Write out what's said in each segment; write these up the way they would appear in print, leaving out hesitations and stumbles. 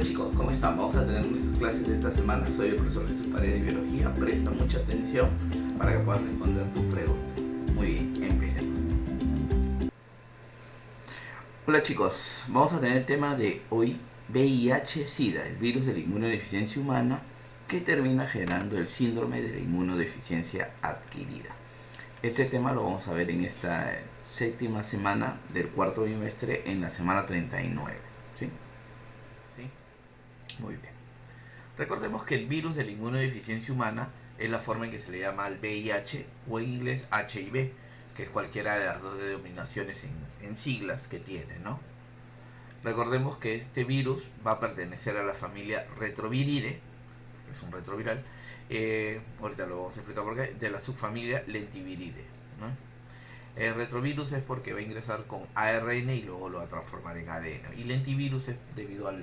Hola chicos, ¿cómo están? Vamos a tener nuestras clases de esta semana. Soy el profesor Jesús Paredes de Biología. Presta mucha atención para que puedas responder tus preguntas. Muy bien, empecemos. Hola chicos, vamos a tener el tema de hoy, VIH-Sida, el virus de la inmunodeficiencia humana que termina generando el síndrome de la inmunodeficiencia adquirida. Este tema lo vamos a ver en esta séptima semana del cuarto bimestre, en la semana 39. ¿Sí? Muy bien. Recordemos que el virus de la inmunodeficiencia humana es la forma en que se le llama al VIH o en inglés HIV, que es cualquiera de las dos denominaciones en siglas que tiene, ¿no? Recordemos que este virus va a pertenecer a la familia Retroviridae, es un retroviral, ahorita lo vamos a explicar por qué, de la subfamilia Lentiviridae, ¿no? El retrovirus es porque va a ingresar con ARN y luego lo va a transformar en ADN. Y lentivirus es debido a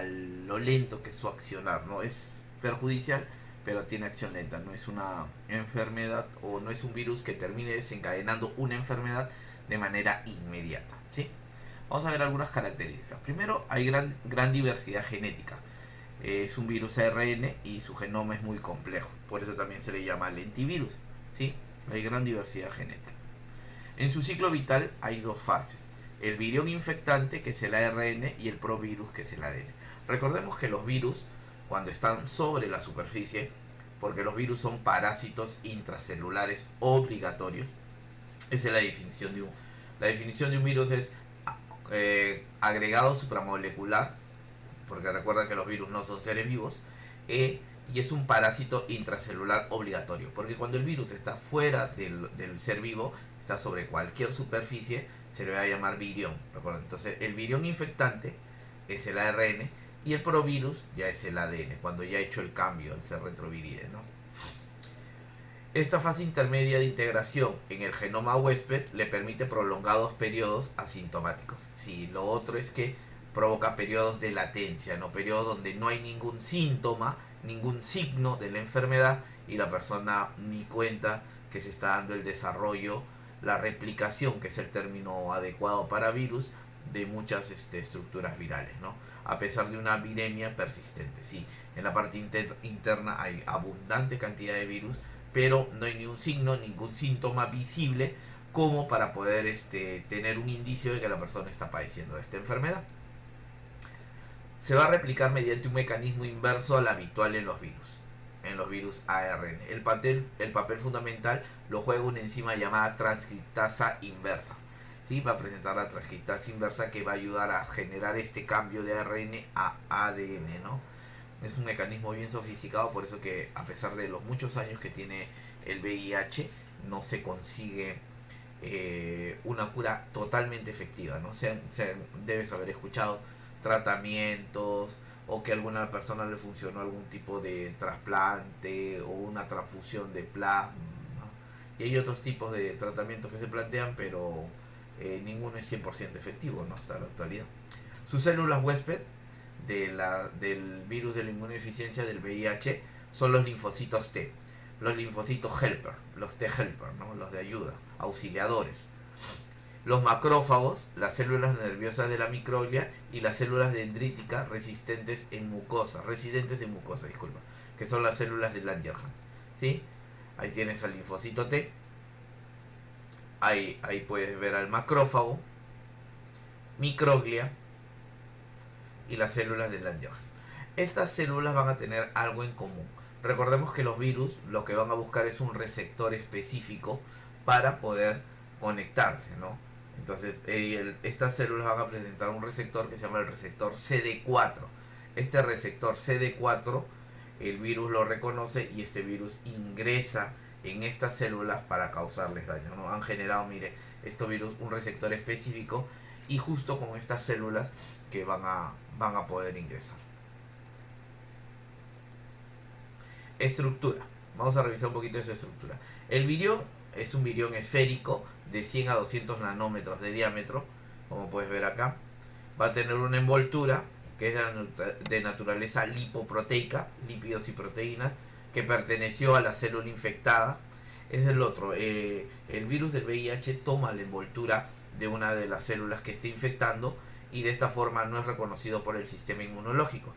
lo lento que es su accionar, ¿no? Es perjudicial, pero tiene acción lenta. No es una enfermedad o no es un virus que termine desencadenando una enfermedad de manera inmediata, ¿sí? Vamos a ver algunas características. Primero, hay gran diversidad genética. Es un virus ARN y su genoma es muy complejo. Por eso también se le llama lentivirus, ¿sí? Hay gran diversidad genética. En su ciclo vital hay dos fases: el virión infectante, que es el ARN, y el provirus, que es el ADN. Recordemos que los virus, cuando están sobre la superficie, porque los virus son parásitos intracelulares obligatorios, esa es la definición de un virus: es agregado supramolecular, porque recuerda que los virus no son seres vivos, y es un parásito intracelular obligatorio, porque cuando el virus está fuera del ser vivo, está sobre cualquier superficie, se le va a llamar virión, ¿recuerda? Entonces el virión infectante es el ARN y el provirus ya es el ADN, cuando ya ha hecho el cambio al ser retroviridae, ¿no? Esta fase intermedia de integración en el genoma huésped le permite prolongados periodos asintomáticos. Sí, lo otro es que provoca periodos de latencia, ¿no? Periodos donde no hay ningún síntoma, ningún signo de la enfermedad y la persona ni cuenta que se está dando el desarrollo, la replicación, que es el término adecuado para virus, de muchas estructuras virales, ¿no? A pesar de una viremia persistente. Sí, en la parte interna hay abundante cantidad de virus, pero no hay ningún signo, ningún síntoma visible como para poder tener un indicio de que la persona está padeciendo de esta enfermedad. Se va a replicar mediante un mecanismo inverso al habitual en los virus ARN. El papel fundamental lo juega una enzima llamada transcriptasa inversa. ¿Sí? Va a presentar la transcriptasa inversa, que va a ayudar a generar este cambio de ARN a ADN, ¿no? Es un mecanismo bien sofisticado, por eso que a pesar de los muchos años que tiene el VIH, no se consigue una cura totalmente efectiva, ¿no? Debes haber escuchado tratamientos, o que a alguna persona le funcionó algún tipo de trasplante o una transfusión de plasma, y hay otros tipos de tratamientos que se plantean, pero ninguno es 100% efectivo, ¿no? Hasta la actualidad. Sus células huésped del virus de la inmunodeficiencia del VIH son los linfocitos T, los linfocitos helper, los T helper, ¿no? Los de ayuda, auxiliadores. Los macrófagos, las células nerviosas de la microglia, y las células dendríticas residentes en mucosa, que son las células de Langerhans, ¿sí? Ahí tienes al linfocito T, ahí puedes ver al macrófago, microglia y las células de Langerhans. Estas células van a tener algo en común. Recordemos que los virus lo que van a buscar es un receptor específico para poder conectarse, ¿no? Entonces estas células van a presentar un receptor que se llama el receptor CD4. Este receptor CD4, el virus lo reconoce y este virus ingresa en estas células para causarles daño, ¿no? Han generado, mire, estos virus un receptor específico, y justo con estas células que van a poder ingresar. Estructura. Vamos a revisar un poquito de su estructura. El virión es un virión esférico de 100 a 200 nanómetros de diámetro, como puedes ver acá. Va a tener una envoltura que es de naturaleza lipoproteica, lípidos y proteínas, que perteneció a la célula infectada. Es el otro. El virus del VIH toma la envoltura de una de las células que está infectando y de esta forma no es reconocido por el sistema inmunológico.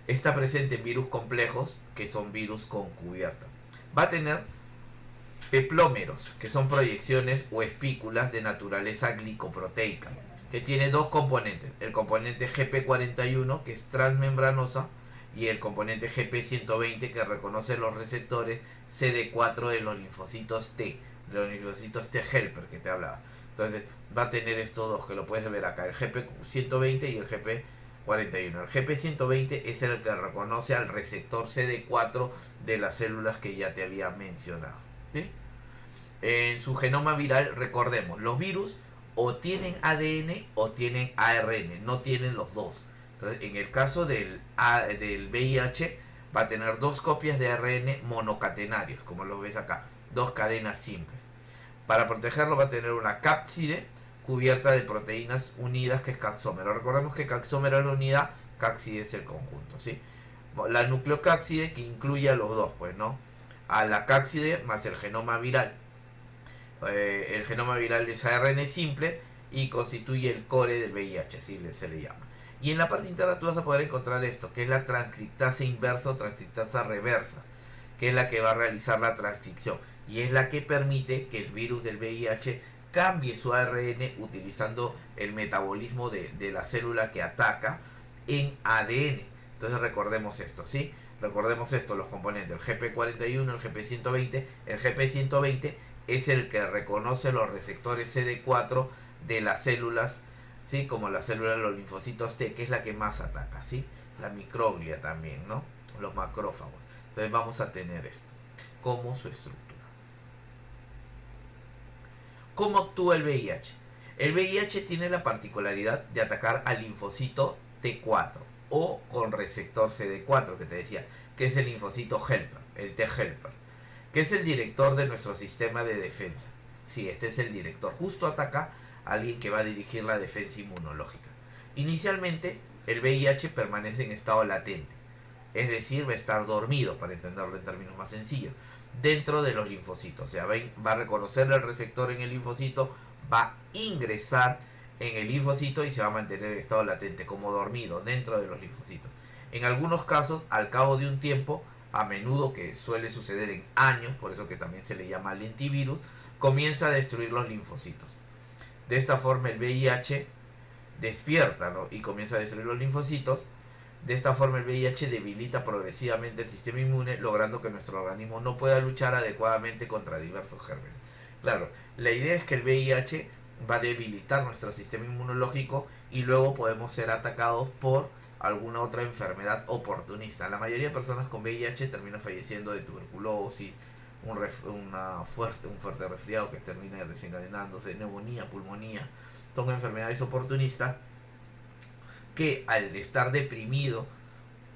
Está presente en virus complejos, que son virus con cubierta. Va a tener peplómeros, que son proyecciones o espículas de naturaleza glicoproteica, que tiene dos componentes, el componente GP41, que es transmembranosa, y el componente GP120, que reconoce los receptores CD4 de los linfocitos T, de los linfocitos T helper que te hablaba. Entonces va a tener estos dos, que lo puedes ver acá, el GP120 y el GP41. El GP120 es el que reconoce al receptor CD4 de las células que ya te había mencionado, ¿sí? En su genoma viral, recordemos, los virus o tienen ADN o tienen ARN, no tienen los dos. Entonces, en el caso del VIH, va a tener dos copias de ARN monocatenarios, como lo ves acá, dos cadenas simples. Para protegerlo va a tener una cápside cubierta de proteínas unidas, que es caxómero. Recordemos que caxómero es la unidad, cápside es el conjunto, ¿sí? La nucleocápside, que incluye a los dos, pues, ¿no? A la cápside más el genoma viral. El genoma viral es ARN simple y constituye el core del VIH, así se le llama. Y en la parte interna tú vas a poder encontrar esto, que es la transcriptasa inversa o transcriptasa reversa, que es la que va a realizar la transcripción y es la que permite que el virus del VIH cambie su ARN utilizando el metabolismo de la célula que ataca en ADN. Entonces recordemos esto, ¿sí? Recordemos esto, los componentes, el GP41, el GP120. El GP120 es el que reconoce los receptores CD4 de las células, ¿sí? Como la célula de los linfocitos T, que es la que más ataca, ¿sí? La microglia también, ¿no? Los macrófagos. Entonces vamos a tener esto como su estructura. ¿Cómo actúa el VIH? El VIH tiene la particularidad de atacar al linfocito T4 o con receptor CD4, que te decía, que es el linfocito helper, el T helper, que es el director de nuestro sistema de defensa. Sí, este es el director. Justo ataca a alguien que va a dirigir la defensa inmunológica. Inicialmente, el VIH permanece en estado latente, es decir, va a estar dormido, para entenderlo en términos más sencillos, dentro de los linfocitos. O sea, va a reconocer el receptor en el linfocito, va a ingresar en el linfocito y se va a mantener en estado latente, como dormido, dentro de los linfocitos. En algunos casos, al cabo de un tiempo, a menudo, que suele suceder en años, por eso que también se le llama lentivirus, comienza a destruir los linfocitos. De esta forma el VIH despierta, ¿no? Y comienza a destruir los linfocitos. De esta forma el VIH debilita progresivamente el sistema inmune, logrando que nuestro organismo no pueda luchar adecuadamente contra diversos gérmenes. Claro, la idea es que el VIH va a debilitar nuestro sistema inmunológico y luego podemos ser atacados por alguna otra enfermedad oportunista. La mayoría de personas con VIH terminan falleciendo de tuberculosis, un fuerte resfriado que termina desencadenándose, neumonía, pulmonía. Son enfermedades oportunistas que, al estar deprimido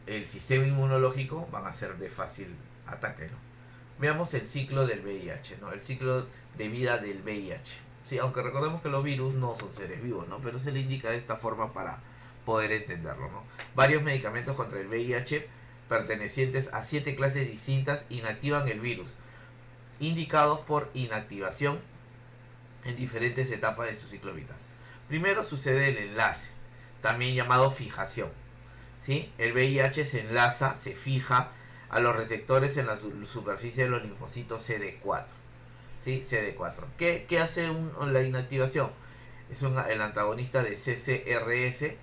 el sistema inmunológico, van a ser de fácil ataque, ¿no? Veamos el ciclo del VIH, ¿no? El ciclo de vida del VIH. Sí, aunque recordemos que los virus no son seres vivos, ¿no? Pero se le indica de esta forma para poder entenderlo, ¿no? Varios medicamentos contra el VIH pertenecientes a 7 clases distintas inactivan el virus, indicados por inactivación en diferentes etapas de su ciclo vital. Primero sucede el enlace, también llamado fijación, ¿sí? El VIH se enlaza, se fija a los receptores en la superficie de los linfocitos CD4, ¿sí? CD4. ¿Qué hace la inactivación? Es el antagonista de CCRS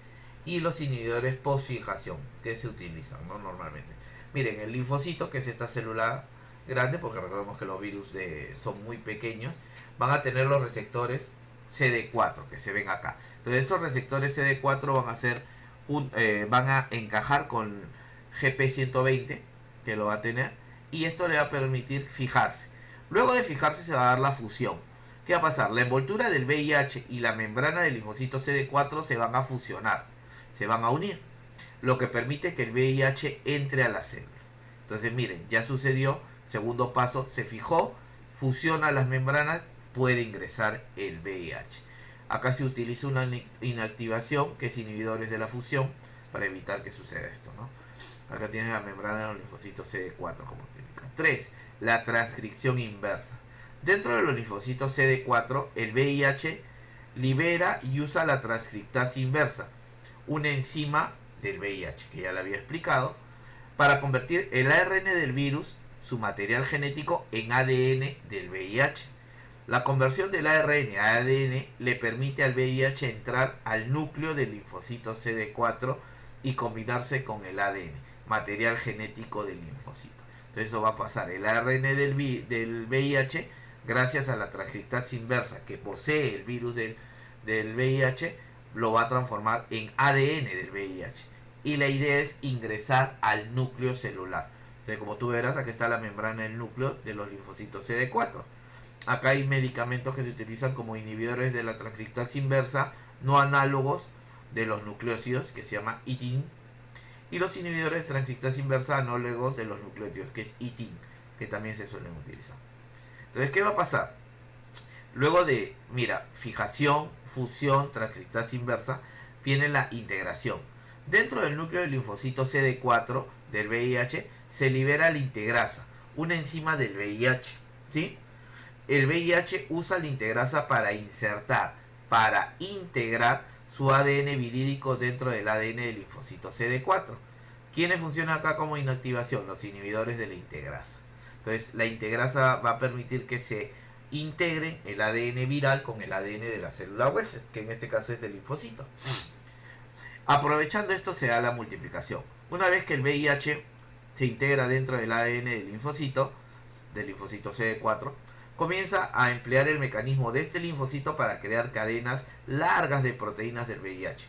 y los inhibidores post-fijación que se utilizan, ¿no? Normalmente. Miren, el linfocito, que es esta célula grande, porque recordemos que los virus son muy pequeños, van a tener los receptores CD4 que se ven acá. Entonces estos receptores CD4 van a encajar con GP120, que lo va a tener, y esto le va a permitir fijarse. Luego de fijarse se va a dar la fusión. ¿Qué va a pasar? La envoltura del VIH y la membrana del linfocito CD4 se van a fusionar, se van a unir, lo que permite que el VIH entre a la célula. Entonces miren, ya sucedió. Segundo paso, se fijó, fusiona las membranas, puede ingresar el VIH. Acá se utiliza una inactivación, que es inhibidores de la fusión, para evitar que suceda esto, ¿no? Acá tienen la membrana de los linfocitos CD4 como técnica. 3. La transcripción inversa. Dentro de los linfocitos CD4, el VIH libera y usa la transcriptasa inversa, una enzima del VIH, que ya le había explicado, para convertir el ARN del virus, su material genético, en ADN del VIH. La conversión del ARN a ADN le permite al VIH entrar al núcleo del linfocito CD4 y combinarse con el ADN, material genético del linfocito. Entonces eso va a pasar. El ARN del VIH, gracias a la transcriptasa inversa que posee el virus del VIH, lo va a transformar en ADN del VIH. Y la idea es ingresar al núcleo celular. Entonces, como tú verás, aquí está la membrana del núcleo de los linfocitos CD4. Acá hay medicamentos que se utilizan como inhibidores de la transcriptasa inversa, no análogos de los nucleósidos, que se llama ITIN, y los inhibidores de transcriptasa inversa análogos de los nucleótidos, que es ITIN, que también se suelen utilizar. Entonces, ¿qué va a pasar? Luego de, mira, fijación, fusión, transcriptasa inversa, viene la integración. Dentro del núcleo del linfocito CD4 del VIH se libera la integrasa, una enzima del VIH, ¿sí? El VIH usa la integrasa para integrar su ADN virídico dentro del ADN del linfocito CD4. ¿Quiénes funcionan acá como inactivación? Los inhibidores de la integrasa. Entonces, la integrasa va a permitir que se integren el ADN viral con el ADN de la célula huésped, que en este caso es del linfocito. Aprovechando esto se da la multiplicación. Una vez que el VIH se integra dentro del ADN del linfocito CD4, comienza a emplear el mecanismo de este linfocito para crear cadenas largas de proteínas del VIH.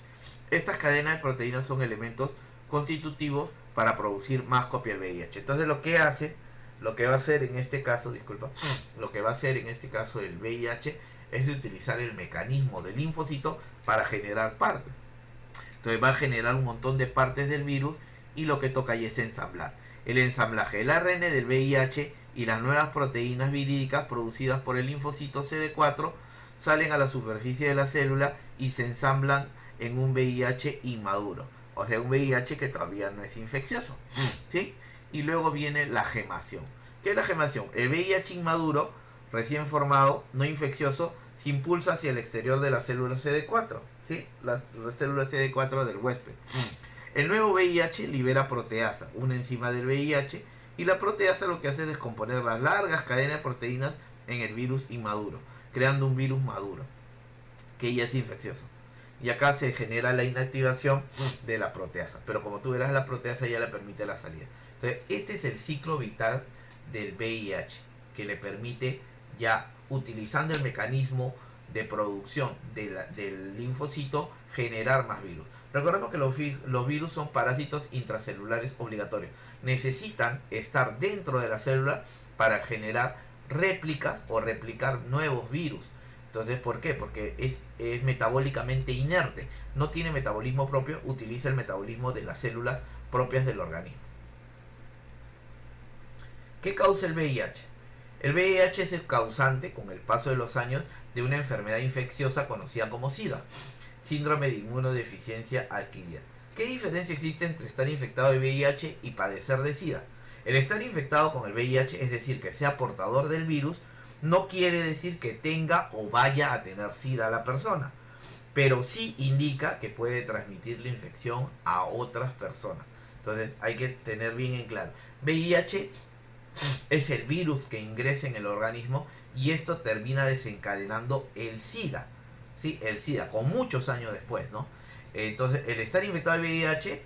Estas cadenas de proteínas son elementos constitutivos para producir más copias del VIH. Entonces lo que va a hacer en este caso el VIH es utilizar el mecanismo del linfocito para generar partes. Entonces va a generar un montón de partes del virus y lo que toca ahí es ensamblar. El ensamblaje del ARN del VIH y las nuevas proteínas virídicas producidas por el linfocito CD4 salen a la superficie de la célula y se ensamblan en un VIH inmaduro, o sea, un VIH que todavía no es infeccioso, ¿sí? Y luego viene la gemación. ¿Qué es la gemación? El VIH inmaduro, recién formado, no infeccioso, se impulsa hacia el exterior de la célula CD4, ¿sí? La célula CD4 del huésped. El nuevo VIH libera proteasa, una enzima del VIH, y la proteasa lo que hace es descomponer las largas cadenas de proteínas en el virus inmaduro, creando un virus maduro, que ya es infeccioso. Y acá se genera la inactivación de la proteasa, pero como tú verás, la proteasa ya le permite la salida. Entonces, este es el ciclo vital del VIH, que le permite, ya utilizando el mecanismo de producción del linfocito, generar más virus. Recordemos que los virus son parásitos intracelulares obligatorios. Necesitan estar dentro de la célula para generar réplicas o replicar nuevos virus. Entonces, ¿por qué? Porque es metabólicamente inerte. No tiene metabolismo propio, utiliza el metabolismo de las células propias del organismo. ¿Qué causa el VIH? El VIH es el causante, con el paso de los años, de una enfermedad infecciosa conocida como SIDA, síndrome de inmunodeficiencia adquirida. ¿Qué diferencia existe entre estar infectado de VIH y padecer de SIDA? El estar infectado con el VIH, es decir, que sea portador del virus, no quiere decir que tenga o vaya a tener SIDA la persona, pero sí indica que puede transmitir la infección a otras personas. Entonces hay que tener bien en claro, VIH es el virus que ingresa en el organismo y esto termina desencadenando el SIDA, ¿sí? El SIDA, con muchos años después, ¿no? Entonces, el estar infectado de VIH,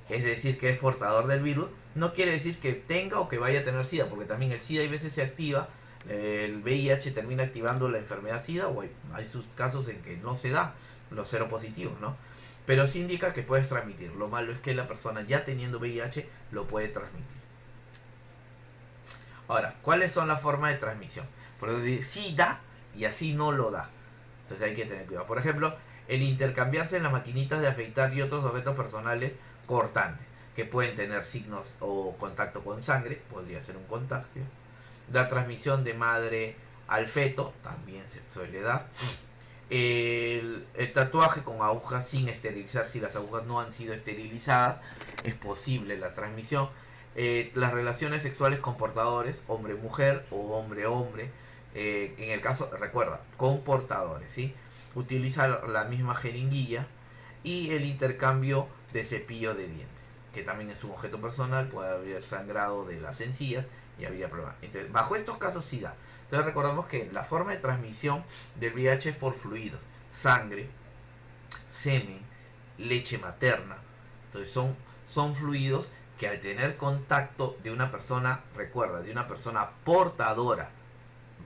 es decir, que es portador del virus, no quiere decir que tenga o que vaya a tener SIDA, porque también el SIDA a veces se activa, el VIH termina activando la enfermedad SIDA, o hay sus casos en que no se da, los seropositivos, ¿no? Pero sí indica que puedes transmitir. Lo malo es que la persona ya teniendo VIH lo puede transmitir. Ahora, ¿cuáles son las formas de transmisión? Por eso dice, sí da y así no lo da. Entonces hay que tener cuidado. Por ejemplo, el intercambiarse en las maquinitas de afeitar y otros objetos personales cortantes, que pueden tener signos o contacto con sangre, podría ser un contagio. La transmisión de madre al feto también se suele dar. El tatuaje con agujas sin esterilizar, si las agujas no han sido esterilizadas, es posible la transmisión. Las relaciones sexuales con portadores, hombre-mujer o hombre-hombre, En el caso, recuerda, con portadores, ¿sí? Utiliza la misma jeringuilla y el intercambio de cepillo de dientes, que también es un objeto personal, puede haber sangrado de las encías y habría problemas. Entonces, bajo estos casos sí da. Entonces recordamos que la forma de transmisión del VIH es por fluidos, sangre, semen, leche materna. Entonces son fluidos que al tener contacto de una persona, recuerda, de una persona portadora,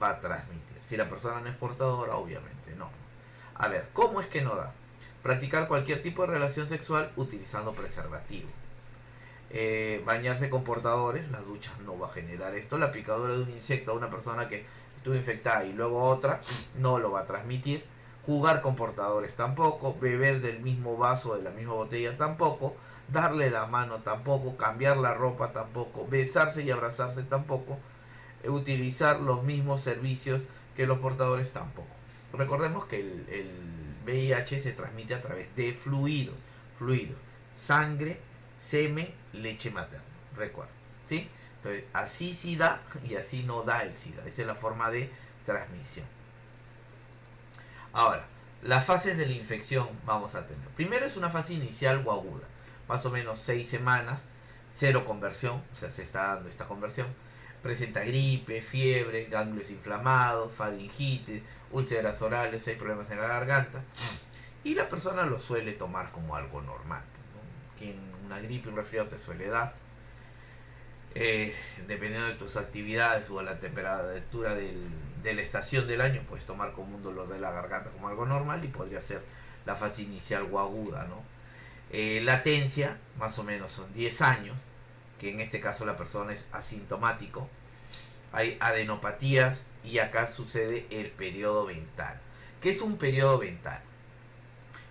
va a transmitir. Si la persona no es portadora, obviamente no. A ver, ¿cómo es que no da? Practicar cualquier tipo de relación sexual utilizando preservativo. Bañarse con portadores, las duchas no va a generar esto. La picadura de un insecto a una persona que estuvo infectada y luego a otra, no lo va a transmitir. Jugar con portadores tampoco. Beber del mismo vaso, de la misma botella tampoco. Darle la mano tampoco. Cambiar la ropa tampoco. Besarse y abrazarse tampoco. Utilizar los mismos servicios que los portadores tampoco. Recordemos que el VIH se transmite a través de fluidos. Fluidos. Sangre, semen, leche materna. Recuerda. ¿Sí? Entonces, así sí da y así no da el SIDA. Esa es la forma de transmisión. Ahora, las fases de la infección vamos a tener. Primero es una fase inicial o aguda. Más o menos 6 semanas. Cero conversión. O sea, se está dando esta conversión. Presenta gripe, fiebre, ganglios inflamados, faringitis, úlceras orales, hay problemas en la garganta. Y la persona lo suele tomar como algo normal, ¿no? Quien una gripe, un resfriado te suele dar. Dependiendo de tus actividades o la temperatura de la estación del año, puedes tomar como un dolor de la garganta como algo normal y podría ser la fase inicial o aguda, ¿no? Latencia, más o menos son 10 años, que en este caso la persona es asintomático. Hay adenopatías y acá sucede el periodo ventana. ¿Qué es un periodo ventana?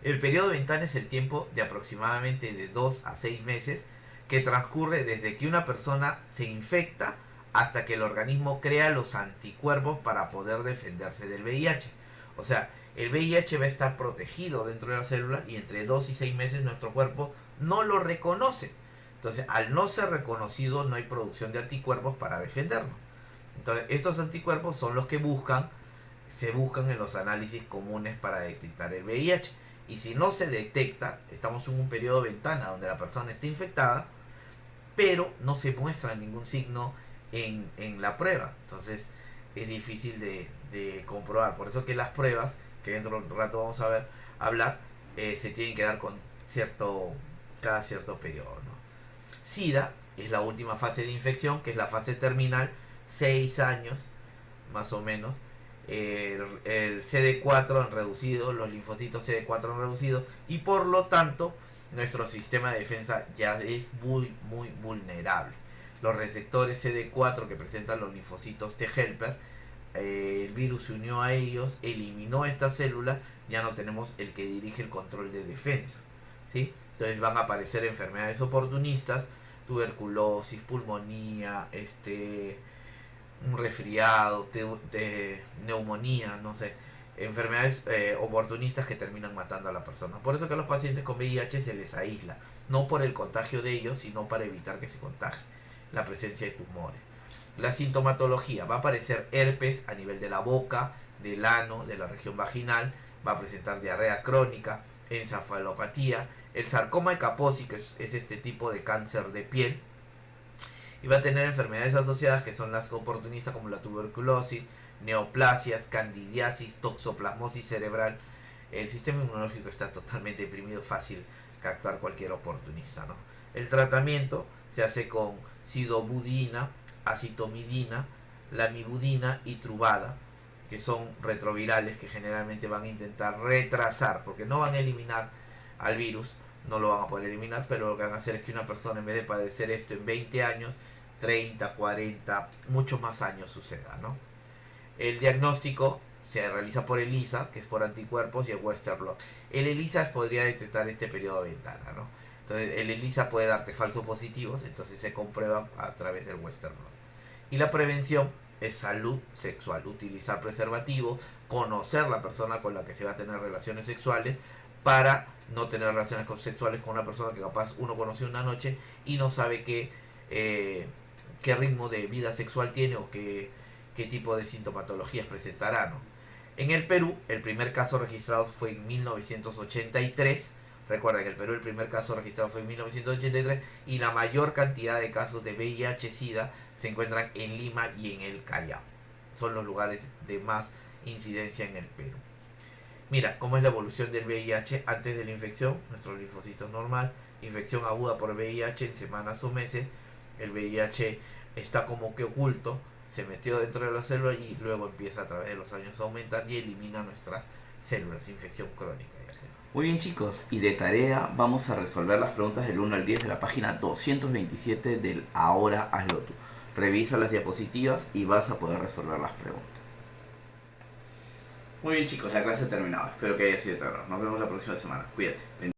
El periodo ventana es el tiempo de aproximadamente de 2 a 6 meses que transcurre desde que una persona se infecta hasta que el organismo crea los anticuerpos para poder defenderse del VIH. O sea, el VIH va a estar protegido dentro de la célula y entre 2 y 6 meses nuestro cuerpo no lo reconoce. Entonces, al no ser reconocido, no hay producción de anticuerpos para defendernos. Entonces, estos anticuerpos son los que se buscan en los análisis comunes para detectar el VIH. Y si no se detecta, estamos en un periodo de ventana donde la persona está infectada, pero no se muestra ningún signo en la prueba. Entonces, es difícil de comprobar. Por eso que las pruebas, que dentro de un rato vamos a hablar, se tienen que dar con cada cierto periodo, ¿no? SIDA es la última fase de infección, que es la fase terminal, 6 años más o menos. El CD4 han reducido, los linfocitos CD4 han reducido y por lo tanto nuestro sistema de defensa ya es muy vulnerable. Los receptores CD4 que presentan los linfocitos T helper, el virus se unió a ellos, eliminó esta célula, ya no tenemos el que dirige el control de defensa, ¿sí? Entonces van a aparecer enfermedades oportunistas, tuberculosis, pulmonía, un resfriado, neumonía, no sé, enfermedades oportunistas que terminan matando a la persona. Por eso que a los pacientes con VIH se les aísla, no por el contagio de ellos, sino para evitar que se contagie, la presencia de tumores. La sintomatología: va a aparecer herpes a nivel de la boca, del ano, de la región vaginal, va a presentar diarrea crónica, encefalopatía, el sarcoma de Kaposi, que es este tipo de cáncer de piel, y va a tener enfermedades asociadas que son las oportunistas como la tuberculosis, neoplasias, candidiasis, toxoplasmosis cerebral. El sistema inmunológico está totalmente deprimido, fácil captar cualquier oportunista, ¿no? El tratamiento se hace con sidobudina, acitomidina, lamivudina y truvada, que son retrovirales que generalmente van a intentar retrasar, porque no van a eliminar al virus, no lo van a poder eliminar, pero lo que van a hacer es que una persona, en vez de padecer esto en 20 años, 30, 40, muchos más años suceda, ¿no? El diagnóstico se realiza por ELISA, que es por anticuerpos, y el Western blot. El ELISA podría detectar este periodo de ventana, ¿no? Entonces, el ELISA puede darte falsos positivos, entonces se comprueba a través del Western blot. Y la prevención es salud sexual, utilizar preservativos, conocer la persona con la que se va a tener relaciones sexuales, para no tener relaciones sexuales con una persona que capaz uno conoció una noche y no sabe qué ritmo de vida sexual tiene o qué qué tipo de sintomatologías presentará, ¿no? En el Perú, el primer caso registrado fue en 1983. Recuerden que en el Perú el primer caso registrado fue en 1983 y la mayor cantidad de casos de VIH-Sida se encuentran en Lima y en el Callao. Son los lugares de más incidencia en el Perú. Mira, cómo es la evolución del VIH antes de la infección, nuestro linfocito normal, infección aguda por VIH en semanas o meses, el VIH está como que oculto, se metió dentro de la célula y luego empieza a través de los años a aumentar y elimina nuestras células, infección crónica. Muy bien chicos, y de tarea vamos a resolver las preguntas del 1 al 10 de la página 227 del Ahora Hazlo Tú. Revisa las diapositivas y vas a poder resolver las preguntas. Muy bien chicos, la clase ha terminado. Espero que haya sido de tu agrado. Nos vemos la próxima semana. Cuídate.